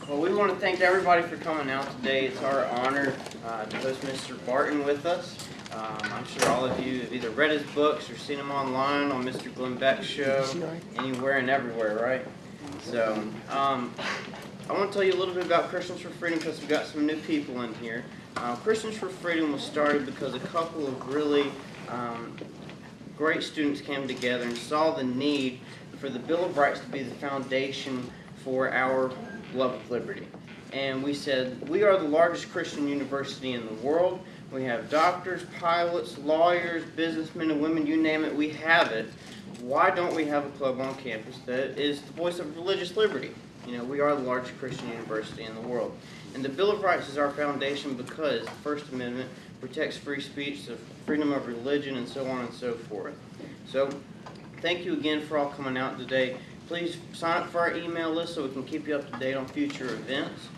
Well, we want to thank everybody for coming out today. It's our honor to host Mr. Barton with us. I'm sure all of you have either read his books or seen him online on Mr. Glenn Beck's show, anywhere and everywhere, right? So, I want to tell you a little bit about Christians for Freedom because we've got some new people in here. Christians for Freedom was started because a couple of really great students came together and saw the need for the Bill of Rights to be the foundation for our love of liberty. And we said, we are the largest Christian university in the world. We have doctors, pilots, lawyers, businessmen and women, you name it, we have it. Why don't we have a club on campus that is the voice of religious liberty? You know, we are the largest Christian university in the world. And the Bill of Rights is our foundation because the First Amendment protects free speech, the freedom of religion, and so on and so forth. So, thank you again for all coming out today. Please sign up for our email list so we can keep you up to date on future events.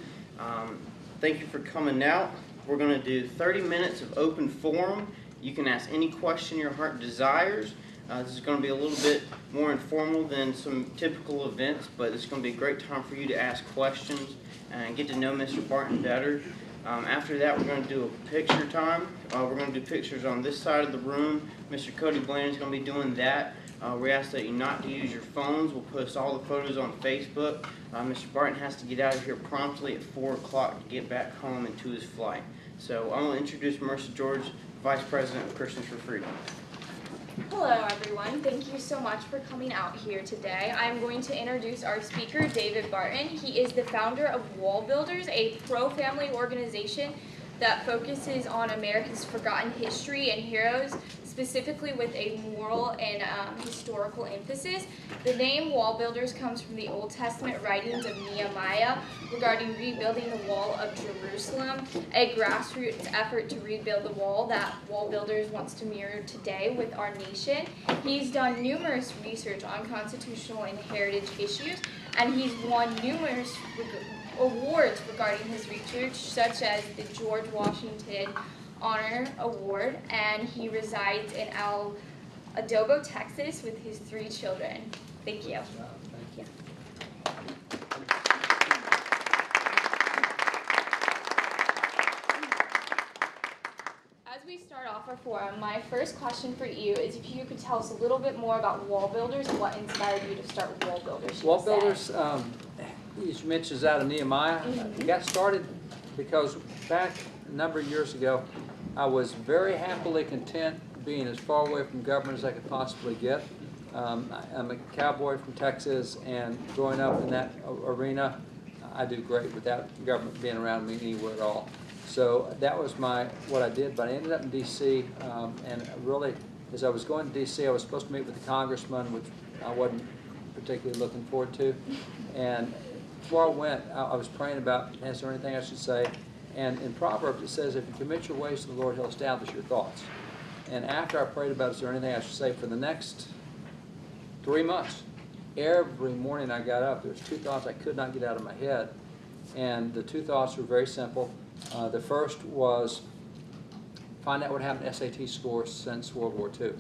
Thank you for coming out. We're going to do 30 minutes of open forum. You can ask any question your heart desires. This is going to be a little bit more informal than some typical events, but it's going to be a great time for you to ask questions and get to know Mr. Barton better. After that, we're going to do a picture time. We're going to do pictures on this side of the room. Mr. Cody Bland is going to be doing that. We ask that you not to use your phones. We'll post all the photos on Facebook. Mr. Barton has to get out of here promptly at 4 o'clock to get back home and to his flight. So I want to introduce Marissa George, Vice President of Christians for Freedom. Hello everyone, thank you so much for coming out here today. I'm going to introduce our speaker, David Barton. He is the founder of Wall Builders, a pro-family organization that focuses on America's forgotten history and heroes, specifically with a moral and historical emphasis. The name Wall Builders comes from the Old Testament writings of Nehemiah regarding rebuilding the wall of Jerusalem, a grassroots effort to rebuild the wall that Wall Builders wants to mirror today with our nation. He's done numerous research on constitutional and heritage issues, and he's won numerous awards regarding his research, such as the George Washington Honor Award, and he resides in El Adobo, Texas with his 3 children. Thank you. Thank you. As we start off our forum, my first question for you is if you could tell us a little bit more about Wall Builders and what inspired you to start Wall Builders. Wall Builders, you mentioned, is out of Nehemiah. It got started because back a number of years ago, I was very happily content being as far away from government as I could possibly get. I'm a cowboy from Texas, and growing up in that arena, I do great without government being around me anywhere at all. So that was what I did, but I ended up in D.C., and really, as I was going to D.C., I was supposed to meet with the congressman, which I wasn't particularly looking forward to. And before I went, I was praying about, is there anything I should say? And in Proverbs it says, if you commit your ways to the Lord, He'll establish your thoughts. And after I prayed about, is there anything I should say, for the next 3 months, every morning I got up, there was 2 thoughts I could not get out of my head. And the 2 thoughts were very simple. The first was, find out what happened to SAT scores since World War II.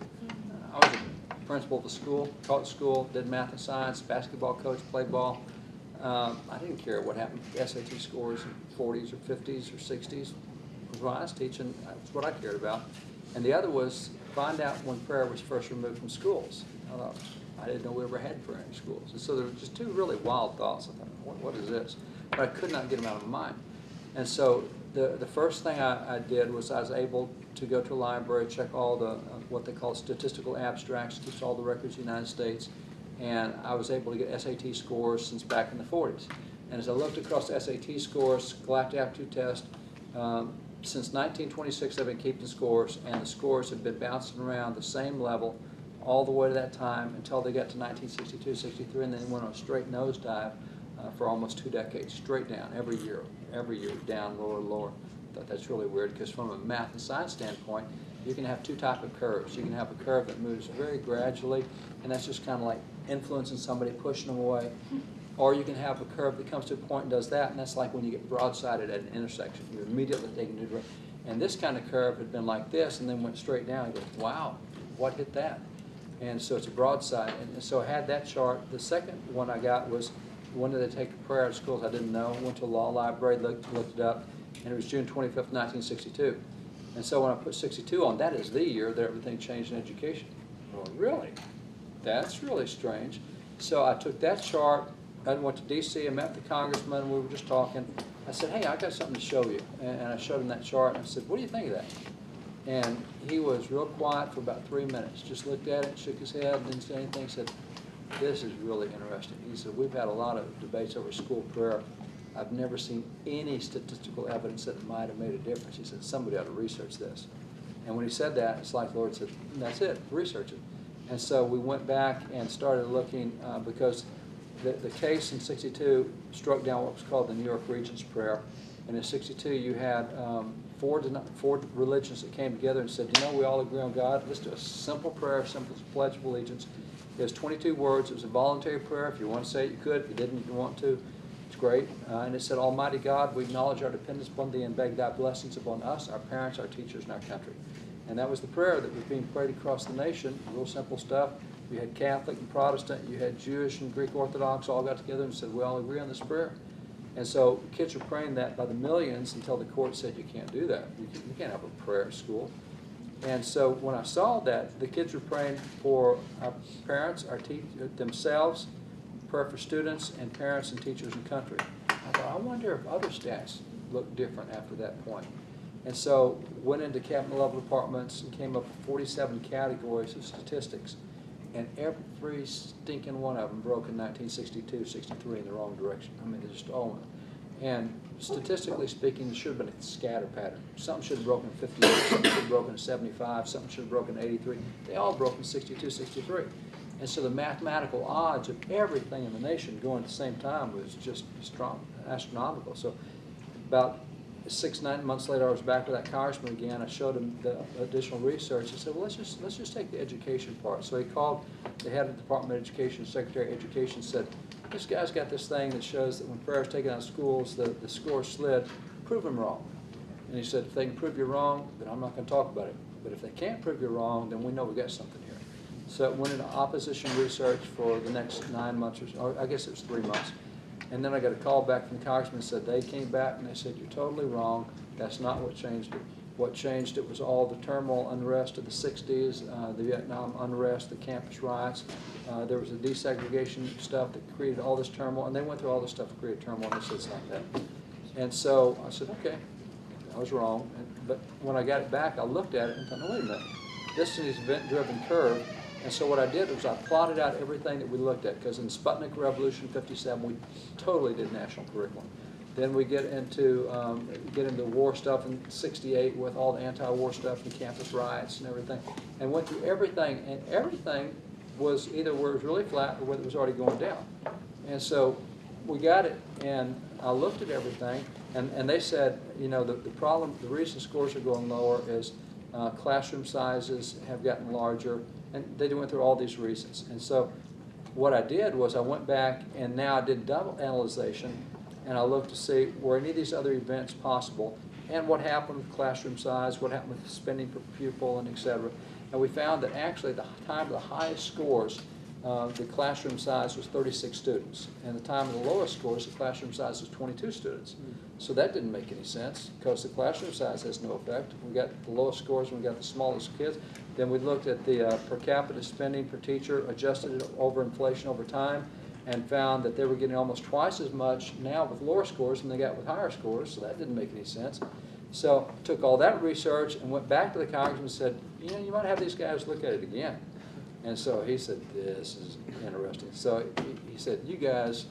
I was a principal of a school, taught school, did math and science, basketball coach, played ball. I didn't care what happened to SAT scores in 40s or 50s or 60s. When I was teaching, that's what I cared about. And the other was find out when prayer was first removed from schools. I didn't know we ever had prayer in schools. And so there were just 2 really wild thoughts. I thought, what is this? But I could not get them out of my mind. And so the first thing I did was I was able to go to a library, check all the what they call statistical abstracts, keeps all the records of the United States. And I was able to get SAT scores since back in the 40s. And as I looked across the SAT scores, Galactic Aptitude Test, since 1926 I've been keeping scores, and the scores have been bouncing around the same level all the way to that time until they got to 1962, 63, and then went on a straight nosedive for almost 2 decades, straight down, every year, down, lower, lower. I thought that's really weird, because from a math and science standpoint, you can have 2 types of curves. You can have a curve that moves very gradually, and that's just kind of like influencing somebody, pushing them away. Or you can have a curve that comes to a point and does that, and that's like when you get broadsided at an intersection. You're immediately taking a new direction. And this kind of curve had been like this and then went straight down. You go, wow, what hit that? And so it's a broadside. And so I had that chart. The second one I got was when did they take prayer at schools? I didn't know. Went to a law library, looked it up, and it was June 25th, 1962. And so when I put 62 on, that is the year that everything changed in education. Well, really? That's really strange. So I took that chart, I went to D.C. and met with the congressman, and we were just talking. I said, hey, I got something to show you. And I showed him that chart, and I said, what do you think of that? And he was real quiet for about 3 minutes, just looked at it, shook his head, didn't say anything, said, this is really interesting. He said, we've had a lot of debates over school prayer. I've never seen any statistical evidence that it might have made a difference. He said, somebody ought to research this. And when he said that, it's like the Lord said, that's it, research it. And so we went back and started looking because the case in 62 struck down what was called the New York Regents Prayer. And in 62 you had four religions that came together and said, you know, we all agree on God. Let's do a simple prayer, simple pledge of allegiance. It was 22 words. It was a voluntary prayer. If you want to say it, you could. If you didn't, you didn't want to. It's great. And it said, Almighty God, we acknowledge our dependence upon Thee and beg Thy blessings upon us, our parents, our teachers, and our country. And that was the prayer that was being prayed across the nation. Real simple stuff. You had Catholic and Protestant. You had Jewish and Greek Orthodox all got together and said, we all agree on this prayer. And so kids were praying that by the millions until the court said, you can't do that. You can't have a prayer at school. And so when I saw that, the kids were praying for our parents, themselves, prayer for students and parents and teachers and country. I thought, I wonder if other stats look different after that point. And so went into cabinet level departments and came up with 47 categories of statistics. And every stinking one of them broke in 1962, 63 in the wrong direction. I mean, they just all went. And statistically speaking, it should have been a scatter pattern. Something should have broken in 58, something should have broken in 75, something should have broken in 83. They all broke in 62, 63. And so the mathematical odds of everything in the nation going at the same time was just strong, astronomical. So about 6-9 months later, I was back with that congressman again. I showed him the additional research. He said, well, let's just take the education part. So he called the head of the Department of Education, Secretary of Education, said, this guy's got this thing that shows that when prayer is taken out of schools, the score slid. Prove him wrong. And he said, if they can prove you wrong, then I'm not going to talk about it. But if they can't prove you wrong, then we know we got something here. So it went into opposition research for the next 9 months, or I guess it was 3 months. And then I got a call back from the congressman and said, they came back and they said, you're totally wrong. That's not what changed it. What changed it was all the turmoil, unrest of the 60s, the Vietnam unrest, the campus riots. There was the desegregation stuff that created all this turmoil, and they went through all this stuff that created turmoil, and they said it's not that. And so I said, okay, I was wrong. But when I got it back, I looked at it and thought, no, wait a minute. This is an event-driven curve. And so what I did was I plotted out everything that we looked at, because in Sputnik Revolution 57, we totally did national curriculum. Then we get into war stuff in 68 with all the anti-war stuff and campus riots and everything, and went through everything, and everything was either where it was really flat or whether it was already going down. And so we got it, and I looked at everything, and they said, you know, the problem, the reason scores are going lower is classroom sizes have gotten larger, and they went through all these reasons. And so what I did was I went back and now I did double analyzation, and I looked to see were any of these other events possible, and what happened with classroom size, what happened with spending per pupil, and et cetera. And we found that actually at the time of the highest scores, the classroom size was 36 students. And at the time of the lowest scores, the classroom size was 22 students. So that didn't make any sense, because the classroom size has no effect. We got the lowest scores when we got the smallest kids. Then we looked at the per capita spending per teacher, adjusted it over inflation over time, and found that they were getting almost twice as much now with lower scores than they got with higher scores, so that didn't make any sense. So I took all that research and went back to the congressman and said, you know, you might have these guys look at it again. And so he said, this is interesting. So he said, you guys,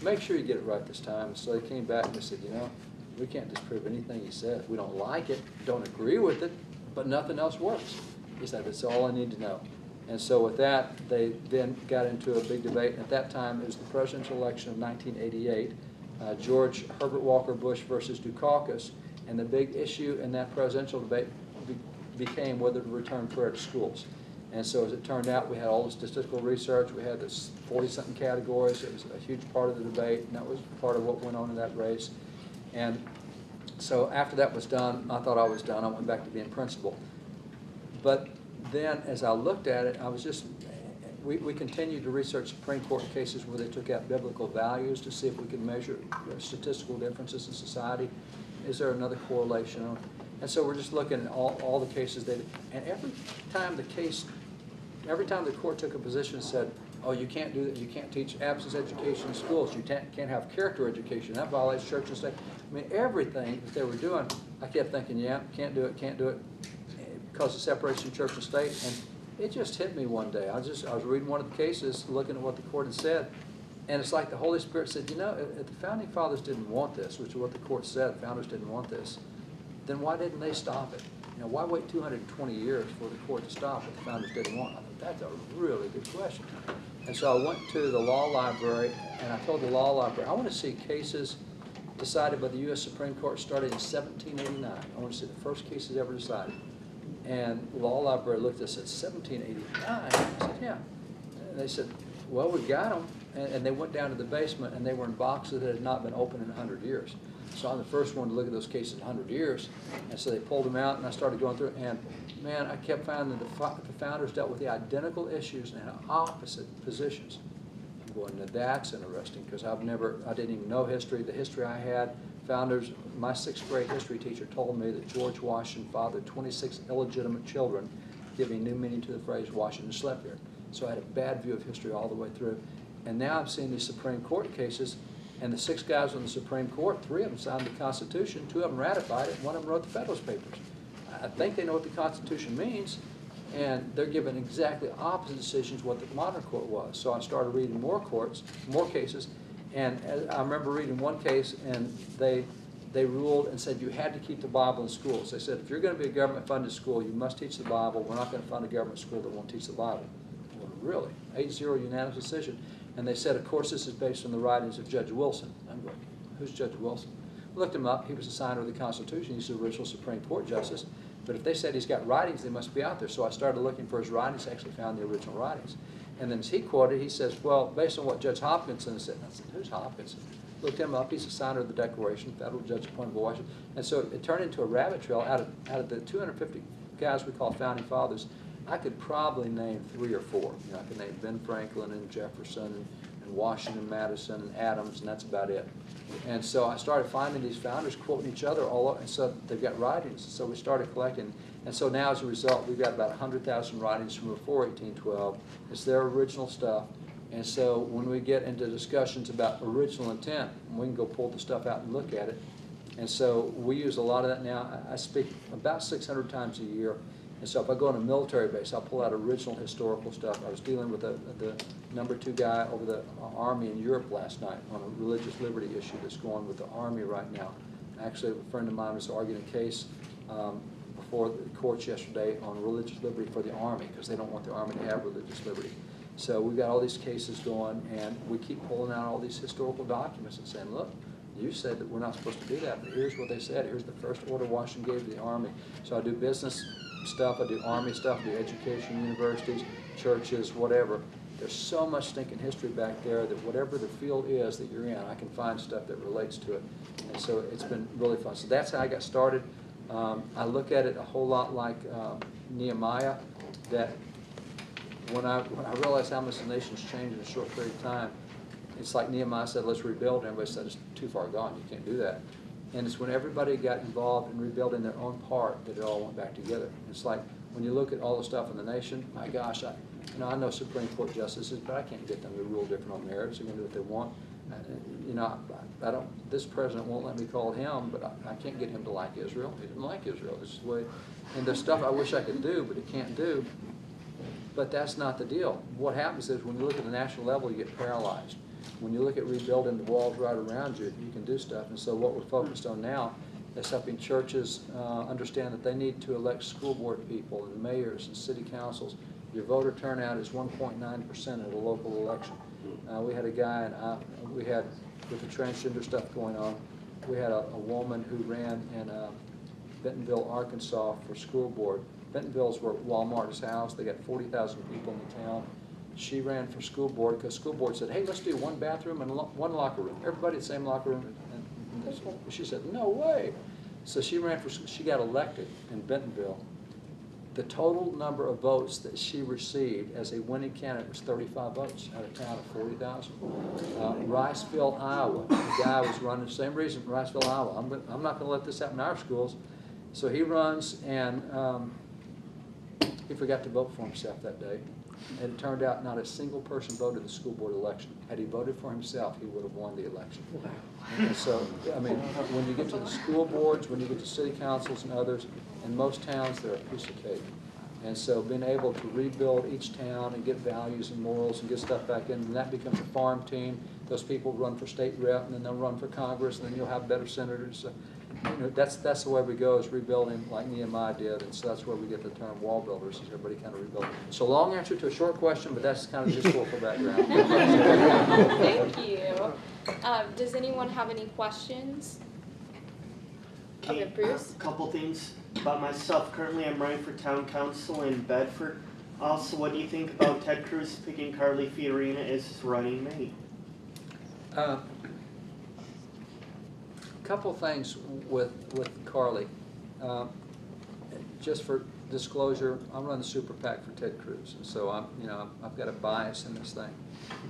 make sure you get it right this time. So they came back and they said, you know, we can't disprove anything he said. We don't like it, don't agree with it, but nothing else works. He said, that's all I need to know. And so with that, they then got into a big debate. At that time, it was the presidential election of 1988, George Herbert Walker Bush versus Dukakis. And the big issue in that presidential debate became whether to return prayer to schools. And so as it turned out, we had all the statistical research. We had this 40-something categories. It was a huge part of the debate, and that was part of what went on in that race. And so after that was done, I thought I was done. I went back to being principal. But then as I looked at it, I was just, we continue to research Supreme Court cases where they took out biblical values to see if we can measure statistical differences in society. Is there another correlation? And so we're just looking at all the cases that, and every time the court took a position and said, oh, you can't do that, you can't teach absence education in schools, you can't have character education, that violates church and state. I mean, everything that they were doing, I kept thinking, yeah, can't do it, because of separation of church and state. And it just hit me one day. I was reading one of the cases, looking at what the court had said, and it's like the Holy Spirit said, you know, if the Founding Fathers didn't want this, which is what the court said, the founders didn't want this, then why didn't they stop it? You know, why wait 220 years for the court to stop what the founders didn't want? I thought, that's a really good question. And so I went to the law library, and I told the law library, I want to see cases decided by the U.S. Supreme Court starting in 1789. I want to see the first cases ever decided. And the law library looked at us and said, 1789? I said, yeah. And they said, well, we got them. And they went down to the basement, and they were in boxes that had not been opened in 100 years. So I'm the first one to look at those cases in 100 years. And so they pulled them out, and I started going through it. And, man, I kept finding that the founders dealt with the identical issues and had opposite positions. I'm going, now that's interesting, because I didn't even know history. The history I had, founders, my 6th grade history teacher told me that George Washington fathered 26 illegitimate children, giving new meaning to the phrase Washington slept here. So I had a bad view of history all the way through. And now I've seen these Supreme Court cases, and the 6 guys on the Supreme Court, 3 of them signed the Constitution, 2 of them ratified it, and 1 of them wrote the Federalist Papers. I think they know what the Constitution means, and they're giving exactly opposite decisions what the modern court was. So I started reading more cases, and I remember reading one case, and they ruled and said you had to keep the Bible in schools. They said, if you're going to be a government-funded school, you must teach the Bible. We're not going to fund a government school that won't teach the Bible. Well, really? 8-0 unanimous decision. And they said, of course, this is based on the writings of Judge Wilson. I'm going, who's Judge Wilson? I looked him up. He was a signer of the Constitution. He's the original Supreme Court justice. But if they said he's got writings, they must be out there. So I started looking for his writings, actually found the original writings. And then as he quoted, he says, well, based on what Judge Hopkinson said, and I said, who's Hopkinson? Looked him up. He's a signer of the Declaration, federal judge appointed by Washington. And so it turned into a rabbit trail. Out of the 250 guys we call Founding Fathers, I could probably name 3 or 4. You know, I could name Ben Franklin and Jefferson and Washington, Madison, and Adams, and that's about it. And so I started finding these founders quoting each other all over, and so they've got writings. So we started collecting. And so now as a result, we've got about 100,000 writings from before 1812. It's their original stuff. And so when we get into discussions about original intent, we can go pull the stuff out and look at it. And so we use a lot of that now. I speak about 600 times a year. And so if I go on a military base, I'll pull out original historical stuff. I was dealing with the #2 guy over the Army in Europe last night on a religious liberty issue that's going with the Army right now. Actually, a friend of mine was arguing a case before the courts yesterday on religious liberty for the Army, because they don't want the Army to have religious liberty. So we've got all these cases going, and we keep pulling out all these historical documents and saying, look, you said that we're not supposed to do that, but here's what they said. Here's the first order Washington gave to the Army. So I do business stuff, I do Army stuff, I do education, universities, churches, whatever. There's so much stinking history back there that whatever the field is that you're in, I can find stuff that relates to it. And so it's been really fun. So that's how I got started. I look at it a whole lot like Nehemiah, that when I realized how much the nation's changed in a short period of time, it's like Nehemiah said, let's rebuild, and everybody said, it's too far gone, you can't do that. And it's when everybody got involved in rebuilding their own part that it all went back together. It's like when you look at all the stuff in the nation, my gosh, I know Supreme Court justices, but I can't get them to rule different on merits. They're going to do what they want. I don't. This president won't let me call him, but I can't get him to like Israel. He doesn't like Israel. This is the way. And there's stuff I wish I could do, but he can't do. But that's not the deal. What happens is when you look at the national level, you get paralyzed. When you look at rebuilding the walls right around you, you can do stuff. And so what we're focused on now is helping churches understand that they need to elect school board people and mayors and city councils. Your voter turnout is 1.9% at a local election. We had a guy, and we had, with the transgender stuff going on, we had a woman who ran in Bentonville, Arkansas for school board. Bentonville's where Walmart's housed. They got 40,000 people in the town. She ran for school board because school board said, hey, let's do one bathroom and one locker room. Everybody in the same locker room. And, she said, no way. So she ran for, she got elected in Bentonville. The total number of votes that she received as a winning candidate was 35 votes out of town of 40,000. Riceville, Iowa, the guy was running, same reason, Riceville, Iowa. I'm not going to let this happen in our schools. So he runs, and he forgot to vote for himself that day. And it turned out not a single person voted the school board election. Had he voted for himself, he would have won the election. And so, I mean, when you get to the school boards, when you get to city councils and others, in most towns, they're a piece of cake. And so being able to rebuild each town and get values and morals and get stuff back in, and that becomes a farm team. Those people run for state rep, and then they'll run for Congress, and then you'll have better senators. You know, that's the way we go, is rebuilding like Nehemiah did, and so that's where we get the term wall builders, is everybody kind of rebuilding. So long answer to a short question, but that's kind of just historical background. Thank you. Does anyone have any questions? Okay, Bruce? A couple things about myself. Currently, I'm running for town council in Bedford. Also, what do you think about Ted Cruz picking Carly Fiorina as his running mate? Couple things with Carly. Just for disclosure, I'm running the super PAC for Ted Cruz, and so I've got a bias in this thing.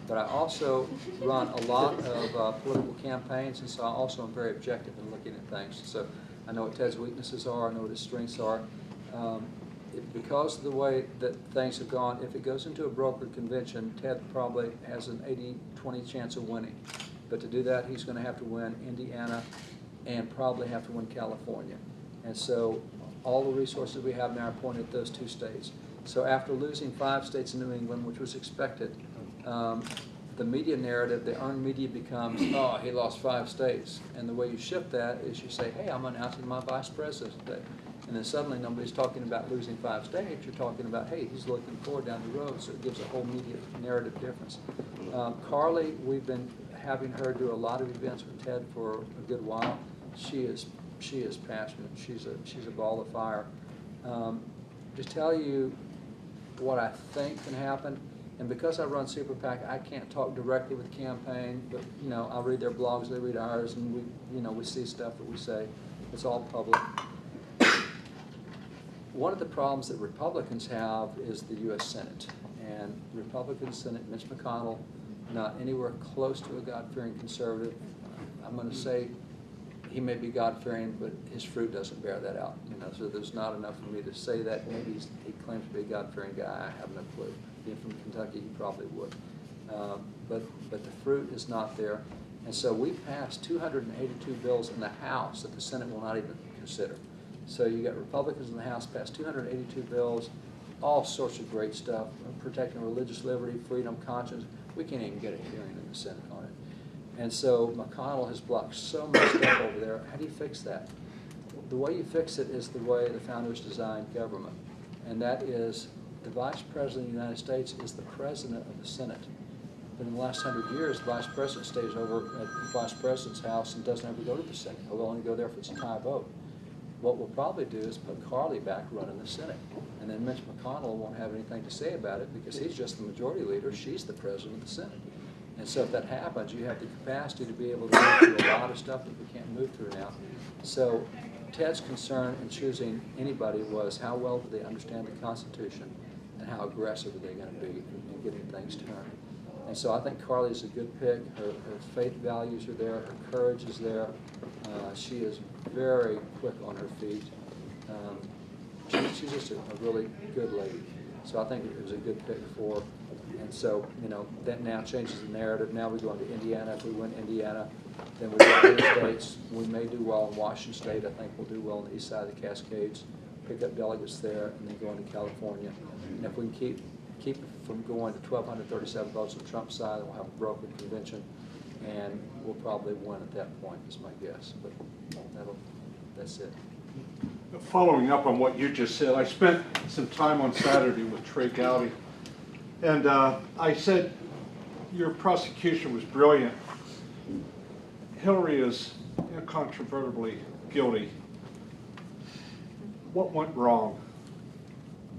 But I also run a lot of political campaigns, and so I also am very objective in looking at things. So I know what Ted's weaknesses are, I know what his strengths are. Because of the way that things have gone, if it goes into a brokered convention, Ted probably has an 80-20 chance of winning. But to do that, he's going to have to win Indiana and probably have to win California. And so all the resources we have now are pointed at those two states. So after losing 5 states in New England, which was expected, the media narrative, the earned media becomes, oh, he lost 5 states. And the way you shift that is you say, hey, I'm announcing my vice president today. And then suddenly nobody's talking about losing 5 states. You're talking about, hey, he's looking forward down the road. So it gives a whole media narrative difference. Carly, we've been having her do a lot of events with Ted for a good while. She is passionate. She's a ball of fire. To tell you what I think can happen, and because I run Super PAC, I can't talk directly with the campaign, but I read their blogs, they read ours, and we see stuff that we say. It's all public. One of the problems that Republicans have is the U.S. Senate, and Republican Senate Mitch McConnell, not anywhere close to a God-fearing conservative. I'm going to say he may be God-fearing, but his fruit doesn't bear that out. So there's not enough for me to say that. Maybe he claims to be a God-fearing guy. I have no clue. Being from Kentucky, he probably would. But the fruit is not there. And so we passed 282 bills in the House that the Senate will not even consider. So you got Republicans in the House passed 282 bills, all sorts of great stuff, protecting religious liberty, freedom, conscience. We can't even get a hearing in the Senate on it. And so McConnell has blocked so much stuff over there. How do you fix that? The way you fix it is the way the founders designed government, and that is the Vice President of the United States is the President of the Senate. But in the last 100 years, the Vice President stays over at the Vice President's house and doesn't ever go to the Senate. He'll only go there if it's a tie vote. What we'll probably do is put Carly back running the Senate, and then Mitch McConnell won't have anything to say about it because he's just the majority leader. She's the President of the Senate. And so if that happens, you have the capacity to be able to move through a lot of stuff that we can't move through now. So Ted's concern in choosing anybody was how well do they understand the Constitution and how aggressive are they going to be in getting things turned. And so I think Carly is a good pick. Her faith values are there. Her courage is there. She is very quick on her feet. She's just a really good lady. So I think it was a good pick for her. And so, that now changes the narrative. Now we go into Indiana. If we win Indiana, then we go to the states. We may do well in Washington State. I think we'll do well on the east side of the Cascades, pick up delegates there, and then go into California. And if we can keep it from going to 1,237 votes on Trump's side, then we'll have a brokered convention, and we'll probably win at that point, is my guess. But that's it. Following up on what you just said, I spent some time on Saturday with Trey Gowdy, and I said your prosecution was brilliant. Hillary is incontrovertibly guilty. What went wrong?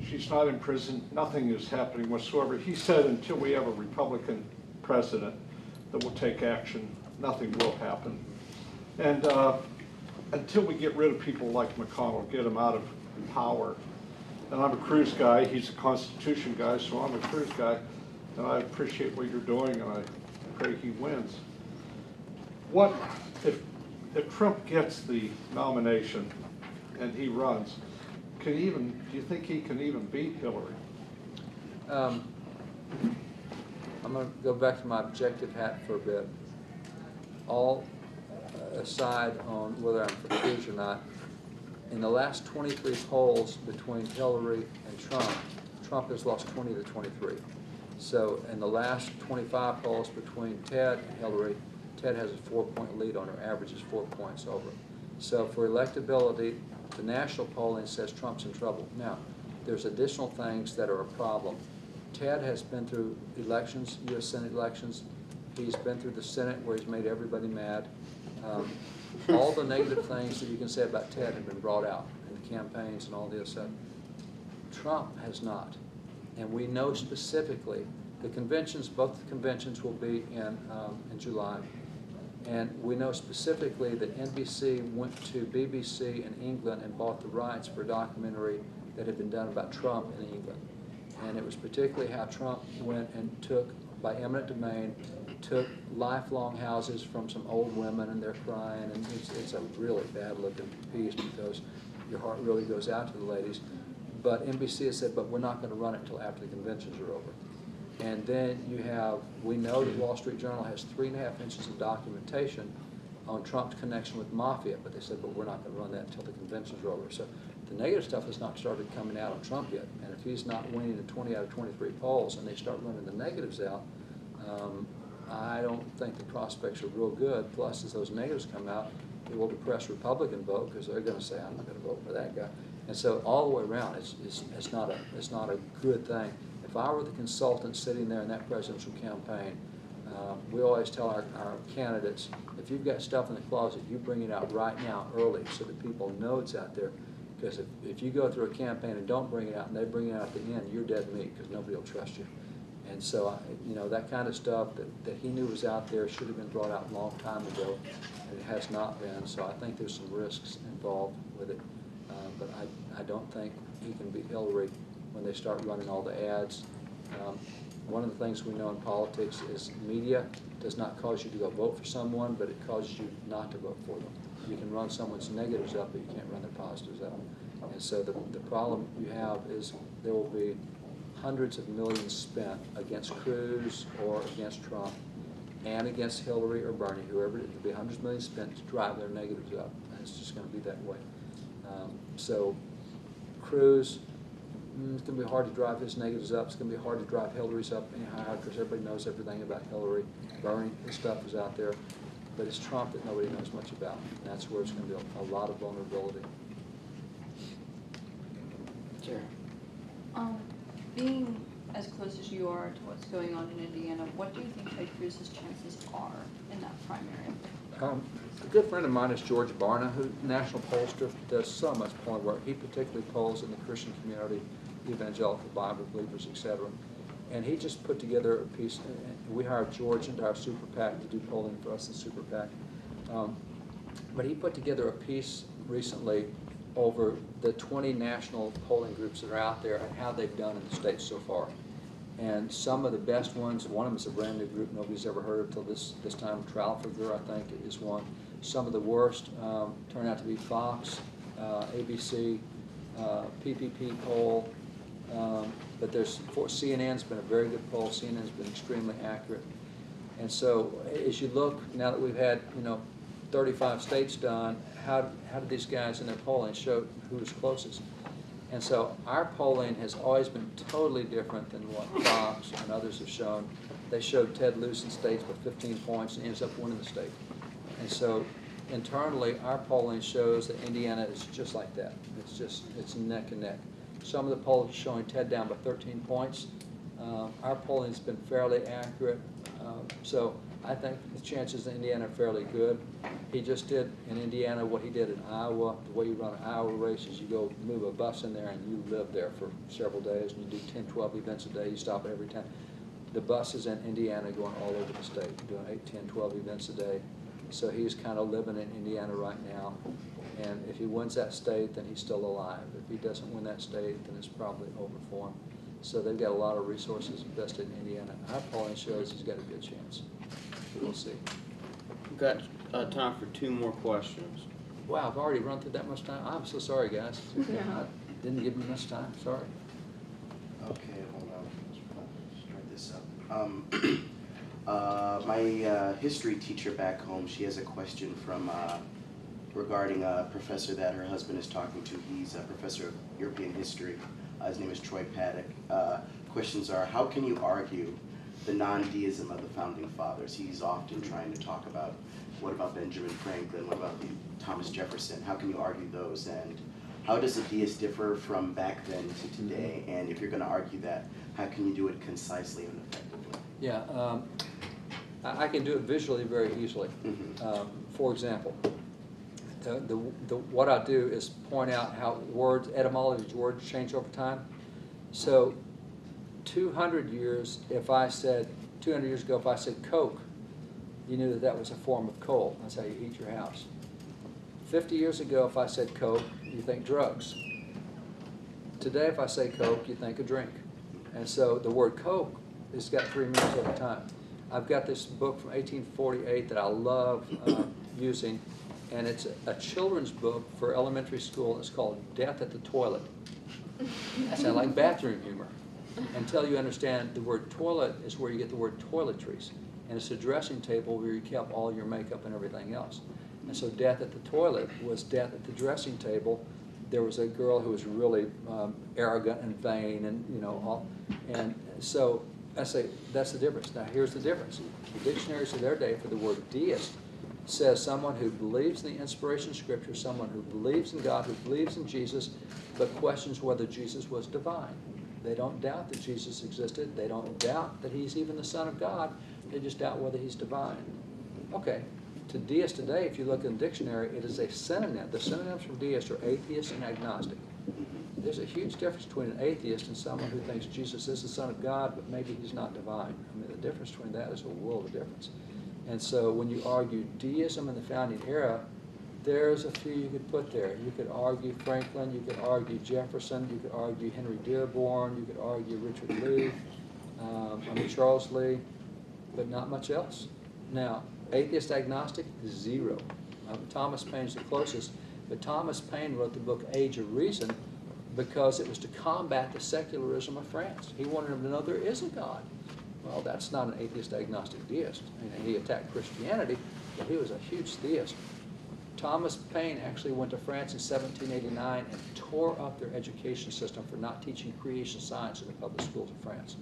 She's not in prison. Nothing is happening whatsoever. He said until we have a Republican president that will take action, nothing will happen. And until we get rid of people like McConnell, get them out of power, And I'm a Cruz guy, he's a Constitution guy, so I'm a Cruz guy. And I appreciate what you're doing, and I pray he wins. What, if Trump gets the nomination and he runs, do you think he can even beat Hillary? I'm going to go back to my objective hat for a bit. All aside on whether I'm for Cruz or not, in the last 23 polls between Hillary and Trump has lost 20 to 23. So in the last 25 polls between Ted and Hillary, Ted has a 4-point lead on her, average is 4 points over. So for electability, the national polling says Trump's in trouble. Now, there's additional things that are a problem. Ted has been through elections, U.S. Senate elections. He's been through the Senate where he's made everybody mad. All the negative things that you can say about Ted have been brought out in the campaigns and all the other stuff. Trump has not. And we know specifically the conventions, both the conventions will be in July. And we know specifically that NBC went to BBC in England and bought the rights for a documentary that had been done about Trump in England. And it was particularly how Trump went and took, by eminent domain, took lifelong houses from some old women, and they're crying, and it's a really bad looking piece because your heart really goes out to the ladies. But NBC has said, but we're not going to run it until after the conventions are over. And then you have, we know that Wall Street Journal has 3.5 inches of documentation on Trump's connection with mafia, but they said, but we're not going to run that until the conventions are over. So the negative stuff has not started coming out on Trump yet. And if he's not winning the 20 out of 23 polls and they start running the negatives out, I don't think the prospects are real good. Plus, as those negatives come out, it will depress Republican vote because they're going to say, I'm not going to vote for that guy. And so all the way around, it's not a good thing. If I were the consultant sitting there in that presidential campaign, we always tell our candidates, if you've got stuff in the closet, you bring it out right now early so that people know it's out there. Because if you go through a campaign and don't bring it out and they bring it out at the end, you're dead meat because nobody will trust you. And so, that kind of stuff that he knew was out there should have been brought out a long time ago, and it has not been. So I think there's some risks involved with it. But I don't think he can beat Hillary when they start running all the ads. One of the things we know in politics is media does not cause you to go vote for someone, but it causes you not to vote for them. You can run someone's negatives up, but you can't run their positives up. And so the problem you have is there will be hundreds of millions spent against Cruz or against Trump and against Hillary or Bernie, whoever it is. There'll be hundreds of millions spent to drive their negatives up. And it's just going to be that way. So Cruz, it's going to be hard to drive his negatives up. It's going to be hard to drive Hillary's up any higher because everybody knows everything about Hillary. Bernie, his stuff is out there. But it's Trump that nobody knows much about. And that's where it's going to be a lot of vulnerability. Sure. Being as close as you are to what's going on in Indiana, what do you think Ted Cruz's chances are in that primary? A good friend of mine is George Barna, who national pollster, does so much polling work. He particularly polls in the Christian community, evangelical Bible believers, etc. And he just put together a piece. We hired George into our super PAC to do polling for us in super PAC. But he put together a piece recently over the 20 national polling groups that are out there and how they've done in the states so far. And some of the best ones, one of them is a brand new group nobody's ever heard of till this time. Trafalgar, I think, is one. Some of the worst turn out to be Fox, ABC, PPP poll. But CNN's been a very good poll. CNN's been extremely accurate. And so as you look, now that we've had 35 states done, how did these guys in their polling show who was closest? And so our polling has always been totally different than what Fox and others have shown. They showed Ted losing states by 15 points and ends up winning the state. And so internally, our polling shows that Indiana is just like that. It's neck and neck. Some of the polls are showing Ted down by 13 points. Our polling has been fairly accurate. So I think the chances in Indiana are fairly good. He just did in Indiana what he did in Iowa. The way you run an Iowa race is you go move a bus in there and you live there for several days and you do 10, 12 events a day. You stop at every time. The buses in Indiana going all over the state, doing 8, 10, 12 events a day. So he's kind of living in Indiana right now. And if he wins that state, then he's still alive. If he doesn't win that state, then it's probably over for him. So they've got a lot of resources invested in Indiana. Our polling shows he's got a good chance. We'll see. We've got time for 2 more questions. Wow, I've already run through that much time. I'm so sorry, guys. I didn't give me much time. Sorry. Okay, hold on. Let's start this up. My history teacher back home, she has a question from regarding a professor that her husband is talking to. He's a professor of European history. His name is Troy Paddock. Questions are, how can you argue the non-deism of the founding fathers? He's often trying to talk about, what about Benjamin Franklin? What about Thomas Jefferson? How can you argue those? And how does a deist differ from back then to today? And if you're going to argue that, how can you do it concisely and effectively? Yeah, I can do it visually very easily. For example, what I do is point out how words, etymology of words change over time. So 200 years ago, if I said Coke, you knew that was a form of coal. That's how you heat your house. 50 years ago, if I said Coke, you think drugs. Today, if I say Coke, you think a drink. And so the word Coke has got 3 meanings over time. I've got this book from 1848 that I love using, and it's a children's book for elementary school. It's called Death at the Toilet. That sounds like bathroom humor. Until you understand the word toilet is where you get the word toiletries. And it's a dressing table where you kept all your makeup and everything else. And so death at the toilet was death at the dressing table. There was a girl who was really arrogant and vain, and and so I say that's the difference. Now here's the difference. The dictionaries of their day for the word deist says someone who believes in the inspiration of Scripture, someone who believes in God, who believes in Jesus, but questions whether Jesus was divine. They don't doubt that Jesus existed. They don't doubt that he's even the Son of God. They just doubt whether he's divine. Okay, to deist today, if you look in the dictionary, it is a synonym. The synonyms for deist are atheist and agnostic. There's a huge difference between an atheist and someone who thinks Jesus is the Son of God, but maybe he's not divine. I mean, the difference between that is a world of difference. And so when you argue deism in the founding era, there's a few you could put there. You could argue Franklin, you could argue Jefferson, you could argue Henry Dearborn, you could argue Richard Lee, Charles Lee, but not much else. Now, atheist agnostic, 0. Thomas Paine's the closest, but Thomas Paine wrote the book Age of Reason because it was to combat the secularism of France. He wanted them to know there is a God. Well, that's not an atheist agnostic deist. And he attacked Christianity, but he was a huge theist. Thomas Paine actually went to France in 1789 and tore up their education system for not teaching creation science in the public schools of France.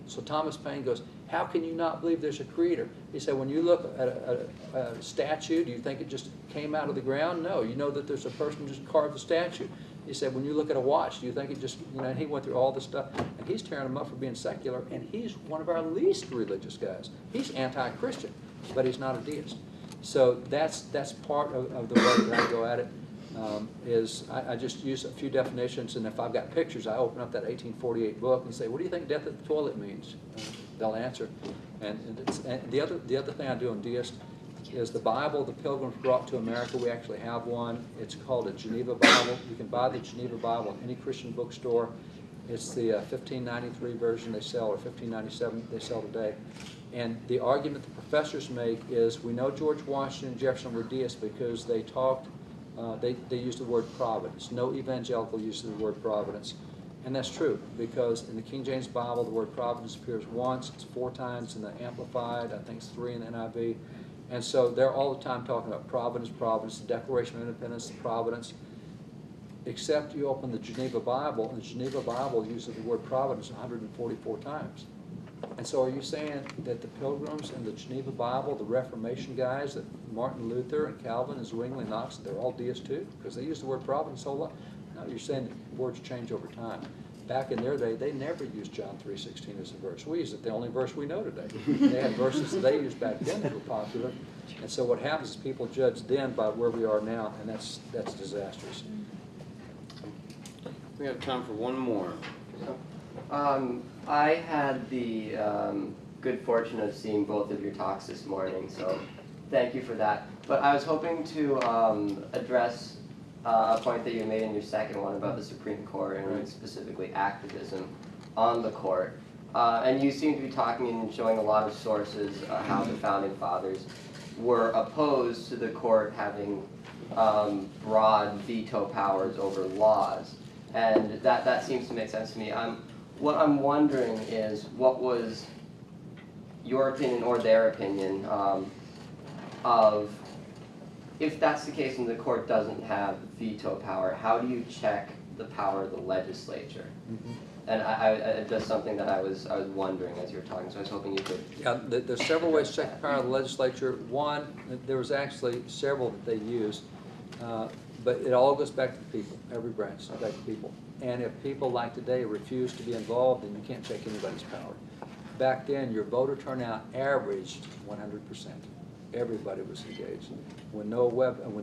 So Thomas Paine goes, how can you not believe there's a creator? He said, when you look at a statue, do you think it just came out of the ground? No, you know that there's a person who just carved the statue. He said, when you look at a watch, do you think it just, and he went through all this stuff, and he's tearing them up for being secular, and he's one of our least religious guys. He's anti-Christian, but he's not a deist. So that's part of the way that I go at it, is I just use a few definitions, and if I've got pictures, I open up that 1848 book and say, what do you think death at the toilet means? They'll answer. And the other thing I do on deist is the Bible the Pilgrims brought to America. We actually have one. It's called a Geneva Bible. You can buy the Geneva Bible in any Christian bookstore. It's the 1593 version they sell, or 1597 they sell today. And the argument the professors make is, we know George Washington and Jefferson were deists because they talked, they used the word providence. No evangelical uses the word providence. And that's true, because in the King James Bible, the word providence appears once, it's 4 times in the Amplified, I think it's 3 in the NIV. And so they're all the time talking about providence, the Declaration of Independence, providence. Except you open the Geneva Bible, and the Geneva Bible uses the word providence 144 times. And so are you saying that the Pilgrims and the Geneva Bible, the Reformation guys, that Martin Luther and Calvin and Zwingli and Knox, they're all deists too? Because they use the word providence a whole lot. No, you're saying that words change over time. Back in their day, they never used John 3:16 as a verse. We use it, the only verse we know today. They had verses that they used back then that were popular. And so what happens is people judge then by where we are now, and that's disastrous. We have time for one more. I had the good fortune of seeing both of your talks this morning, so thank you for that. But I was hoping to address a point that you made in your second one about the Supreme Court and specifically activism on the court. And you seem to be talking and showing a lot of sources how the Founding Fathers were opposed to the court having broad veto powers over laws. And that seems to make sense to me. What I'm wondering is, what was your opinion or their opinion of, if that's the case and the court doesn't have veto power, how do you check the power of the legislature? And just something that I was wondering as you were talking, so I was hoping you could. Yeah, there's several ways to check the power of the legislature. One, there was actually several that they used, but it all goes back to the people. Every branch is back to people. And if people like today refuse to be involved, then you can't check anybody's power. Back then, your voter turnout averaged 100%. Everybody was engaged. When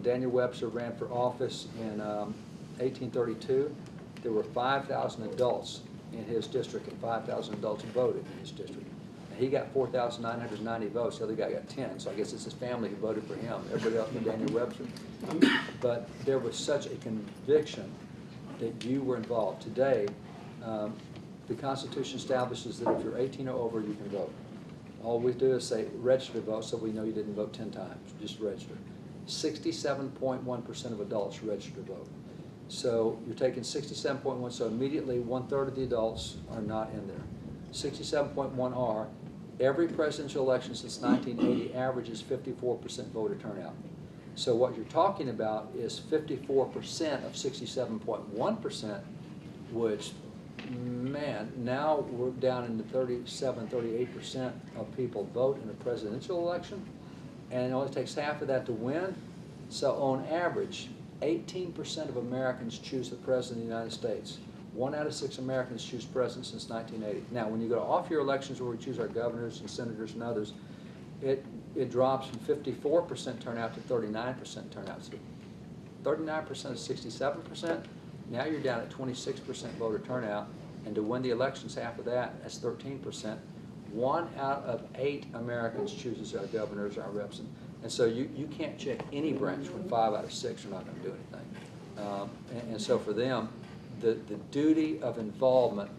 Daniel Webster ran for office in 1832, there were 5,000 adults in his district, and 5,000 adults voted in his district. And he got 4,990 votes, the other guy got 10, so I guess it's his family who voted for him. Everybody else for Daniel Webster. But there was such a conviction that you were involved. Today, the Constitution establishes that if you're 18 or over, you can vote. All we do is say register to vote, so we know you didn't vote 10 times. Just register. 67.1% of adults register to vote. So you're taking 67.1, so immediately 1/3 of the adults are not in there. 67.1 are. Every presidential election since 1980 averages 54% voter turnout. So what you're talking about is 54% of 67.1%, which, man, now we're down into 37, 38% of people vote in a presidential election, and it only takes half of that to win. So on average, 18% of Americans choose the President of the United States. 1 out of 6 Americans choose president since 1980. Now, when you go to off-year elections where we choose our governors and senators and others, it drops from 54% turnout to 39% turnout. So 39% is 67%. Now you're down at 26% voter turnout, and to win the elections, half of that, that's 13%. 1 out of 8 Americans chooses our governors, our reps, and so you can't check any branch when 5 out of 6 are not going to do anything. And so for them, the duty of involvement,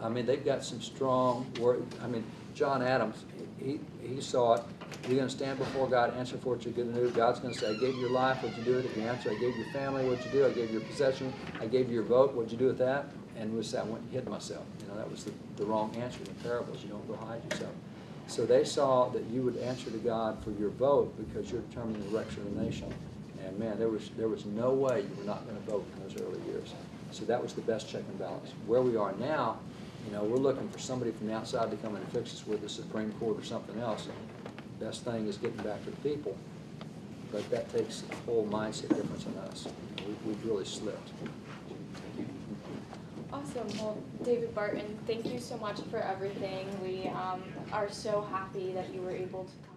I mean, they've got some strong word. I mean, John Adams, he saw it. You're going to stand before God, answer for what you're going to do. God's going to say, I gave you your life, what'd you do with it? You answer, I gave your family, what'd you do? I gave you your possession, I gave you your vote, what'd you do with that? And we say, I went and hid myself. You know, that was the wrong answer in the parables. You don't go hide yourself. So they saw that you would answer to God for your vote because you're determining the direction of the nation. And man, there was no way you were not going to vote in those early years. So that was the best check and balance. Where we are now, you know, we're looking for somebody from the outside to come in and fix us with the Supreme Court or something else. Best thing is getting back to the people, but that takes a whole mindset difference in us. We've really slipped. Awesome. Well, David Barton, thank you so much for everything. We are so happy that you were able to come.